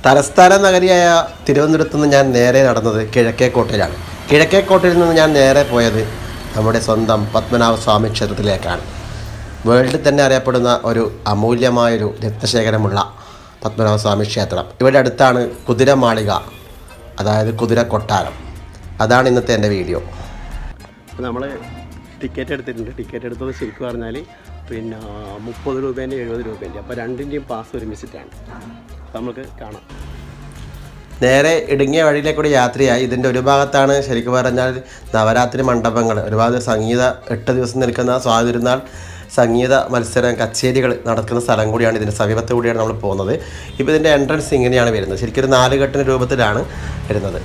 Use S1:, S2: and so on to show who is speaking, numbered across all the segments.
S1: തലസ്ഥാന നഗരിയായ തിരുവനന്തപുരത്ത് നിന്ന് ഞാൻ നേരെ നടന്നത് കിഴക്കേക്കോട്ടയിലാണ്. കിഴക്കേക്കോട്ടയിൽ നിന്ന് ഞാൻ നേരെ പോയത് നമ്മുടെ സ്വന്തം പത്മനാഭ സ്വാമി ക്ഷേത്രത്തിലേക്കാണ്. വേൾഡിൽ തന്നെ അറിയപ്പെടുന്ന ഒരു അമൂല്യമായൊരു രത്നശേഖരമുള്ള പത്മനാഭ സ്വാമി ക്ഷേത്രം. ഇവിടെ അടുത്താണ് കുതിരമാളിക, അതായത് കുതിര കൊട്ടാരം. അതാണ് ഇന്നത്തെ എൻ്റെ വീഡിയോ. നമ്മൾ ടിക്കറ്റ് എടുത്തിട്ടുണ്ട്. ടിക്കറ്റ് എടുത്തത് ശരിക്കും പറഞ്ഞാൽ 30 രൂപേൻ്റെ 70 രൂപേൻ്റെ. അപ്പോൾ രണ്ടിൻ്റെയും പാസ് ഒരുമിച്ചിട്ടാണ്. അപ്പോൾ നമുക്ക് കാണാം. നേരെ ഇടുങ്ങിയ വഴിയിലേക്കൂടി യാത്രയായി. ഇതിൻ്റെ ഒരു ഭാഗത്താണ് ശരിക്കും പറഞ്ഞാൽ നവരാത്രി മണ്ഡപങ്ങൾ, ഒരുപാട് 8 ദിവസം നിൽക്കുന്ന സ്വാതിരുന്നാൾ സംഗീത മത്സരം, കച്ചേരികൾ നടക്കുന്ന സ്ഥലം കൂടിയാണ്. ഇതിൻ്റെ സമീപത്ത് കൂടിയാണ് നമ്മൾ പോകുന്നത്. ഇപ്പോൾ ഇതിൻ്റെ എൻട്രൻസ് ഇങ്ങനെയാണ് വരുന്നത്. ശരിക്കും ഒരു 4 ഘട്ട രൂപത്തിലാണ് വരുന്നത്.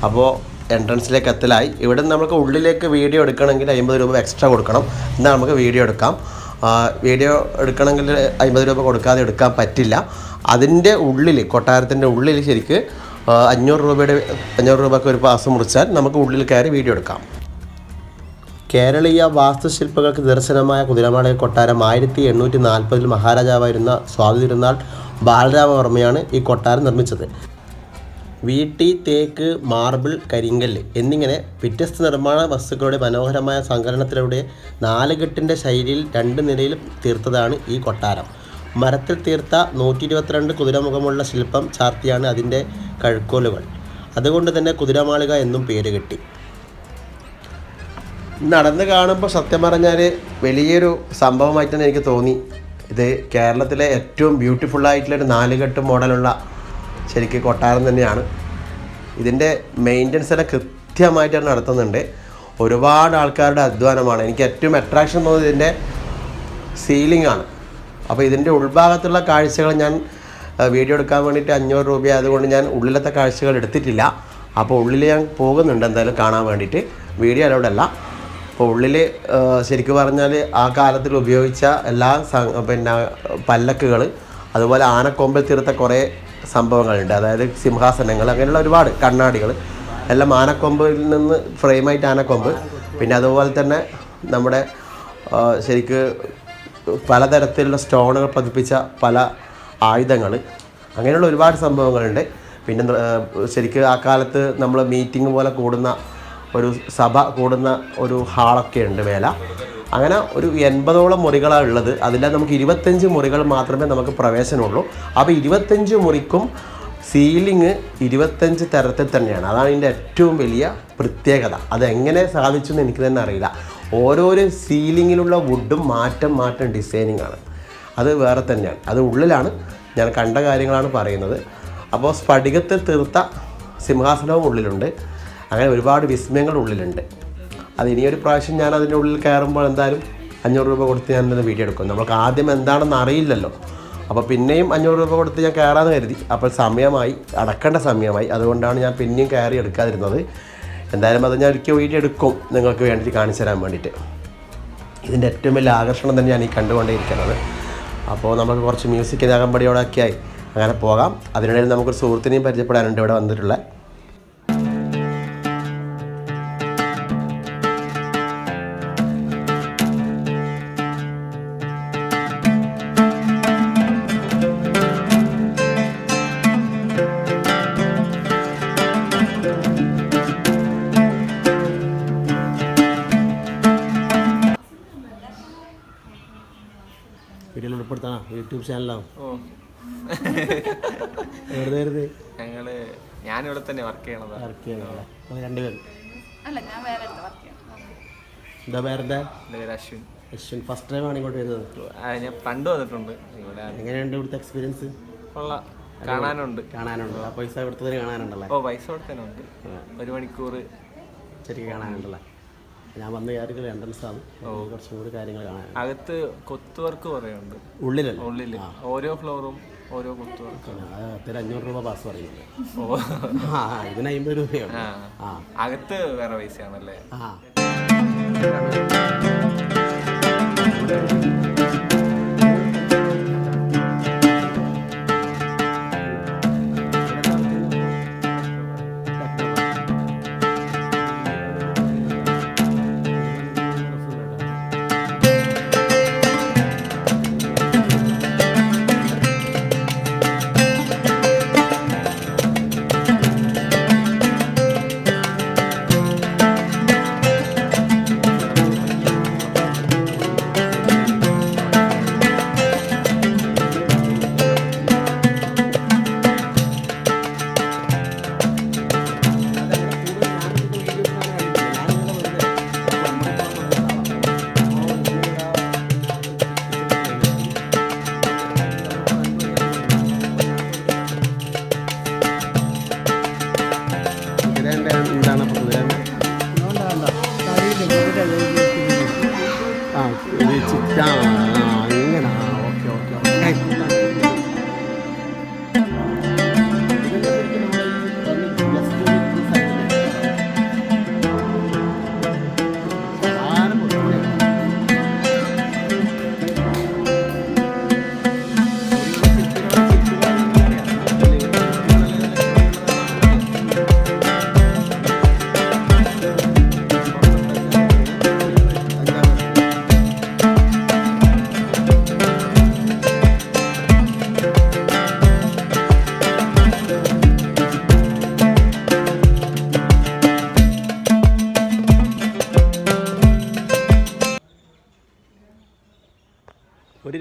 S1: അപ്പോൾ എൻട്രൻസിലേക്ക് എത്തലായി. ഇവിടെ നമുക്ക് ഉള്ളിലേക്ക് വീഡിയോ എടുക്കണമെങ്കിൽ 50 രൂപ എക്സ്ട്രാ കൊടുക്കണം. എന്നാൽ നമുക്ക് വീഡിയോ എടുക്കാം. വീഡിയോ എടുക്കണമെങ്കിൽ 50 രൂപ കൊടുക്കാതെ എടുക്കാൻ പറ്റില്ല. അതിൻ്റെ ഉള്ളിൽ, കൊട്ടാരത്തിൻ്റെ ഉള്ളിൽ ശരിക്ക് 500 രൂപയ്ക്ക് ഒരു പാസ് മുറിച്ചാൽ നമുക്ക് ഉള്ളിൽ കയറി വീഡിയോ എടുക്കാം. കേരളീയ വാസ്തുശില്പങ്ങൾക്ക് ദർശനമായ കുതിരമാളിക കൊട്ടാരം 1840 മഹാരാജാവായിരുന്ന സ്വാതിരുന്നാൾ ബാലരാമവർമ്മയാണ് ഈ കൊട്ടാരം നിർമ്മിച്ചത്. വീട്ടി, തേക്ക്, മാർബിൾ, കരിങ്കല്ല് എന്നിങ്ങനെ വ്യത്യസ്ത നിർമ്മാണ വസ്തുക്കളുടെ മനോഹരമായ സങ്കലനത്തിലൂടെ 4 കെട്ടിൻ്റെ ശൈലിയിൽ 2 നിലയിൽ തീർത്തതാണ് ഈ കൊട്ടാരം. മരത്തിൽ തീർത്ത 122 കുതിരമുഖമുള്ള ശില്പം ചാർത്തിയാണ് അതിൻ്റെ കഴുക്കോലുകൾ. അതുകൊണ്ട് തന്നെ കുതിരമാളിക എന്നും പേര് കിട്ടി. നടന്ന് കാണുമ്പോൾ സത്യം പറഞ്ഞാൽ വലിയൊരു സംഭവമായിട്ടാണ് എനിക്ക് തോന്നി. ഇത് കേരളത്തിലെ ഏറ്റവും ബ്യൂട്ടിഫുള്ളായിട്ടുള്ളൊരു 4 കെട്ട് മോഡലുള്ള ശരിക്കും കൊട്ടാരം തന്നെയാണ്. ഇതിൻ്റെ മെയിൻ്റനൻസ് എല്ലാം കൃത്യമായിട്ടാണ് നടത്തുന്നുണ്ട്. ഒരുപാട് ആൾക്കാരുടെ അധ്വാനമാണ്. എനിക്ക് ഏറ്റവും അട്രാക്ഷൻ തോന്നുന്നത് ഇതിൻ്റെ സീലിംഗ് ആണ്. അപ്പോൾ ഇതിൻ്റെ ഉൾഭാഗത്തുള്ള കാഴ്ചകൾ ഞാൻ വീഡിയോ എടുക്കാൻ വേണ്ടിയിട്ട് 500 രൂപ ആയതുകൊണ്ട് ഞാൻ ഉള്ളിലത്തെ കാഴ്ചകൾ എടുത്തിട്ടില്ല. അപ്പോൾ ഉള്ളിൽ ഞാൻ പോകുന്നുണ്ട് എന്തായാലും കാണാൻ വേണ്ടിയിട്ട്. വീഡിയോ അലൗഡല്ല. അപ്പോൾ ഉള്ളിൽ ശരിക്കും പറഞ്ഞാൽ ആ കാലത്തിൽ ഉപയോഗിച്ച എല്ലാ പല്ലക്കുകൾ, അതുപോലെ ആനക്കൊമ്പിൽ തീർത്ത കുറേ സംഭവങ്ങളുണ്ട്. അതായത് സിംഹാസനങ്ങൾ, അങ്ങനെയുള്ള ഒരുപാട് കണ്ണാടികൾ എല്ലാം ആനക്കൊമ്പിൽ നിന്ന് ഫ്രെയിമായിട്ട് ആനക്കൊമ്പ്. പിന്നെ അതുപോലെ തന്നെ നമ്മുടെ ശരിക്ക് പലതരത്തിലുള്ള സ്റ്റോണുകൾ പതിപ്പിച്ച പല ആയുധങ്ങൾ, അങ്ങനെയുള്ള ഒരുപാട് സംഭവങ്ങളുണ്ട്. പിന്നെ ശരിക്ക് ആ കാലത്ത് നമ്മൾ മീറ്റിംഗ് പോലെ കൂടുന്ന ഒരു സഭ കൂടുന്ന ഒരു ഹാളൊക്കെ ഉണ്ട് മേല. അങ്ങനെ ഒരു 80ഓളം മുറികളാണ് ഉള്ളത്. അതിൽ നമുക്ക് 25 മുറികൾ മാത്രമേ നമുക്ക് പ്രവേശനമുള്ളൂ. അപ്പോൾ 25 മുറിക്കും സീലിംഗ് 25 തരത്തിൽ തന്നെയാണ്. അതാണ് ഇതിൻ്റെ ഏറ്റവും വലിയ പ്രത്യേകത. അതെങ്ങനെ സാധിച്ചു എന്ന് എനിക്ക് തന്നെ അറിയില്ല. ഓരോരോ സീലിങ്ങിലുള്ള വുഡും മാറ്റം ഡിസൈനിങ് ആണ്. അത് വേറെ തന്നെയാണ്. അത് ഉള്ളിലാണ്, ഞാൻ കണ്ട കാര്യങ്ങളാണ് പറയുന്നത്. അപ്പോൾ സ്ഫടികത്തിൽ തീർത്ത സിംഹാസനവും ഉള്ളിലുണ്ട്. അങ്ങനെ ഒരുപാട് വിസ്മയങ്ങൾ ഉള്ളിലുണ്ട്. അത് ഇനിയൊരു പ്രാവശ്യം ഞാൻ അതിൻ്റെ ഉള്ളിൽ കയറുമ്പോൾ എന്തായാലും 500 രൂപ കൊടുത്ത് ഞാൻ തന്നെ വീഡിയോ എടുക്കും. നമുക്ക് ആദ്യം എന്താണെന്ന് അറിയില്ലല്ലോ. അപ്പോൾ പിന്നെയും 500 രൂപ കൊടുത്ത് ഞാൻ കയറാമെന്ന് കരുതി. അപ്പോൾ സമയമായി, അടക്കേണ്ട സമയമായി. അതുകൊണ്ടാണ് ഞാൻ പിന്നെയും കയറി എടുക്കാതിരുന്നത്. എന്തായാലും അത് ഞാൻ ഒരിക്കൽ വീഡിയോ എടുക്കും നിങ്ങൾക്ക് വേണ്ടിയിട്ട് കാണിച്ചു തരാൻ വേണ്ടിയിട്ട്. ഇതിൻ്റെ ഏറ്റവും വലിയ ആകർഷണം തന്നെയാണ് ഈ കണ്ടുകൊണ്ടേയിരിക്കുന്നത്. അപ്പോൾ നമുക്ക് കുറച്ച് മ്യൂസിക് അകമ്പടിയോടൊക്കെ ആയി അങ്ങനെ പോകാം. അതിനിടയിൽ നമുക്കൊരു സുഹൃത്തിനെയും പരിചയപ്പെടാനുണ്ട് ഇവിടെ വന്നിട്ടുള്ള. വീഡിയോയിൽ ഉൾപ്പെടുത്താനാ യൂട്യൂബ് ചാനലാവും.
S2: ഞാനിവിടെ തന്നെ വർക്ക് ചെയ്യണത്.
S1: രണ്ടുപേരും. എന്താ പേരെന്താ?
S2: അശ്വിൻ.
S1: അശ്വിൻ ഫസ്റ്റ് ടൈം ആണ് ഇങ്ങോട്ട് വരുന്നത്?
S2: ഞാൻ പണ്ട് വന്നിട്ടുണ്ട്.
S1: എങ്ങനെയുണ്ട് ഇവിടുത്തെ എക്സ്പീരിയൻസ്?
S2: കാണാനുണ്ട്.
S1: ആ പൈസ കൊടുത്തതിന് കാണാനുണ്ടല്ലേ?
S2: പൈസ കൊടുത്തതിനുണ്ട്. 1 മണിക്കൂർ
S1: ശരിക്കും കാണാനുണ്ടല്ലേ? ഞാൻ വന്ന കാര്യങ്ങൾ എൻട്രൻസ് ആണ്. കുറച്ചും കൂടി കാര്യങ്ങൾ കാണാൻ.
S2: അകത്ത് കൊത്ത് വർക്ക് കുറേ ഉണ്ട്. ഉള്ളിൽ ഓരോ ഫ്ലോറും ഓരോ കൊത്ത് വർക്ക്.
S1: 500 രൂപ പാസ് പറയുന്നുണ്ട്. ഇതിന് 50 രൂപയാണ്.
S2: അകത്ത് വേറെ പൈസയാണല്ലേ?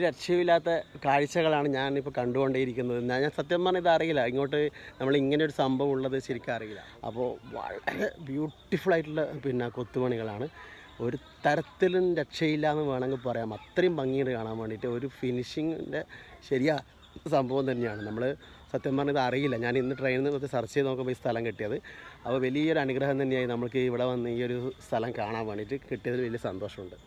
S3: രക്ഷയില്ലാത്ത കാഴ്ചകളാണ് ഞാനിപ്പോൾ കണ്ടുകൊണ്ടേയിരിക്കുന്നത്. ഞാൻ സത്യം പറഞ്ഞാൽ ഇത് അറിയില്ല, ഇങ്ങോട്ട് നമ്മൾ ഇങ്ങനെ ഒരു സംഭവം ഉള്ളത് ശരിക്കും അറിയില്ല. അപ്പോൾ വളരെ ബ്യൂട്ടിഫുൾ ആയിട്ടുള്ള പിന്നെ കൊത്തുപണികളാണ്. ഒരു തരത്തിലും രക്ഷയില്ല എന്ന് വേണമെങ്കിൽ പറയാം. അത്രയും ഭംഗിയുണ്ട് കാണാൻ വേണ്ടിയിട്ട്. ഒരു ഫിനിഷിങ്ങിൻ്റെ ശരിയാ സംഭവം തന്നെയാണ്. നമ്മൾ സത്യം പറഞ്ഞത് അറിയില്ല. ഞാൻ ഇന്ന് ട്രെയിനിൽ നിന്ന് സെർച്ച് ചെയ്ത് നോക്കുമ്പോൾ ഈ സ്ഥലം കിട്ടിയത്. അപ്പോൾ വലിയൊരു അനുഗ്രഹം തന്നെയായി നമുക്ക് ഇവിടെ വന്ന് ഈ ഒരു സ്ഥലം കാണാൻ വേണ്ടിയിട്ട് കിട്ടിയതിൽ വലിയ സന്തോഷമുണ്ട്.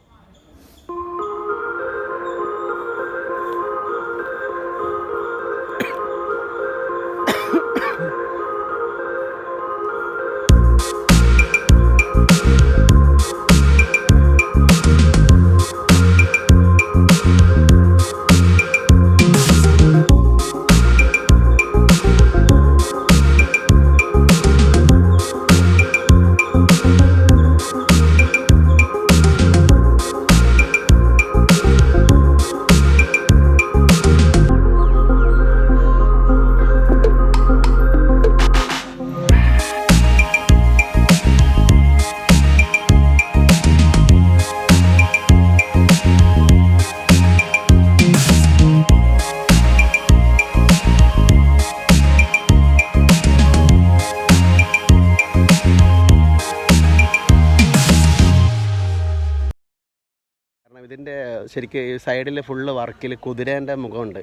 S3: ഇതിൻ്റെ ശരിക്കും ഈ സൈഡിൽ ഫുള്ള് വർക്കിൽ കുതിരേൻ്റെ മുഖമുണ്ട്.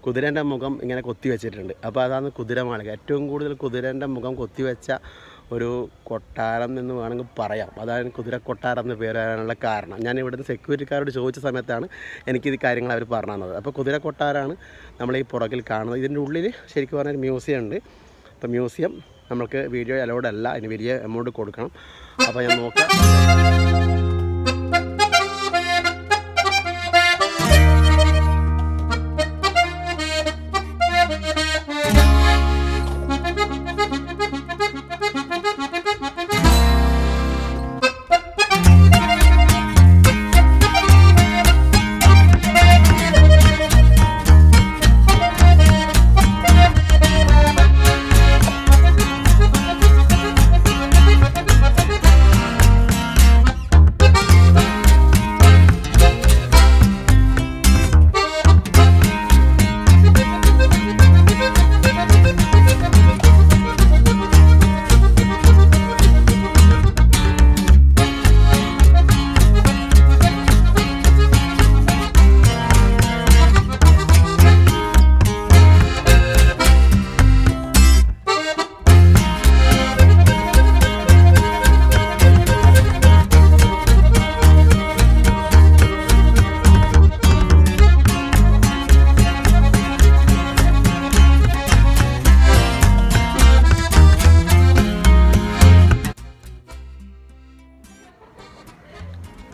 S3: കുതിരേൻ്റെ മുഖം ഇങ്ങനെ കൊത്തി വെച്ചിട്ടുണ്ട്. അപ്പോൾ അതാണ് കുതിരമാളിക. ഏറ്റവും കൂടുതൽ കുതിരേൻ്റെ മുഖം കൊത്തിവെച്ച ഒരു കൊട്ടാരം എന്ന് വേണമെങ്കിൽ പറയാം. അതാണ് കുതിര കൊട്ടാരം എന്ന് പേര് വരാനുള്ള കാരണം. ഞാൻ ഇവിടുന്ന് സെക്യൂരിറ്റിക്കാരോട് ചോദിച്ച സമയത്താണ് എനിക്കിത് കാര്യങ്ങൾ അവർ പറഞ്ഞു തന്നത്. അപ്പോൾ കുതിര കൊട്ടാരമാണ് നമ്മൾ ഈ പുറകിൽ കാണുന്നത്. ഇതിൻ്റെ ഉള്ളിൽ ശരിക്കും പറഞ്ഞാൽ മ്യൂസിയം ഉണ്ട്. അപ്പോൾ മ്യൂസിയം നമുക്ക് വീഡിയോ അലൗഡ് അല്ല, അതിന് വലിയ എമൗണ്ട് കൊടുക്കണം. അപ്പോൾ ഞാൻ നോക്കാം.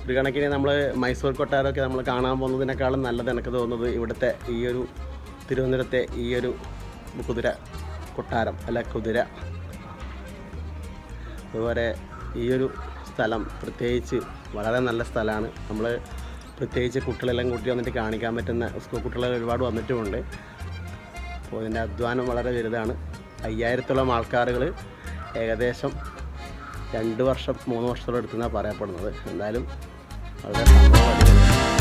S3: ഒരു കണക്കിന് നമ്മൾ മൈസൂർ കൊട്ടാരമൊക്കെ നമ്മൾ കാണാൻ പോകുന്നതിനേക്കാളും നല്ലത് എനിക്ക് തോന്നുന്നത് ഇവിടുത്തെ ഈ ഒരു തിരുവനന്തപുരത്തെ ഈ ഒരു കുതിര കൊട്ടാരം അല്ല കുതിര. അതുപോലെ ഈ ഒരു സ്ഥലം പ്രത്യേകിച്ച് വളരെ നല്ല സ്ഥലമാണ്. നമ്മൾ പ്രത്യേകിച്ച് കുട്ടികളെല്ലാം കൂട്ടി വന്നിട്ട് കാണിക്കാൻ പറ്റുന്ന സ്കൂൾ കുട്ടികളെല്ലാം ഒരുപാട് വന്നിട്ടുമുണ്ട്. അപ്പോൾ ഇതിൻ്റെ അധ്വാനം വളരെ വലുതാണ്. 5000-ഓളം ആൾക്കാരുകൾ ഏകദേശം 2 വർഷം 3 വർഷത്തോളം എടുത്തെന്നാണ് പറയപ്പെടുന്നത്. എന്തായാലും വളരെ സംഭവം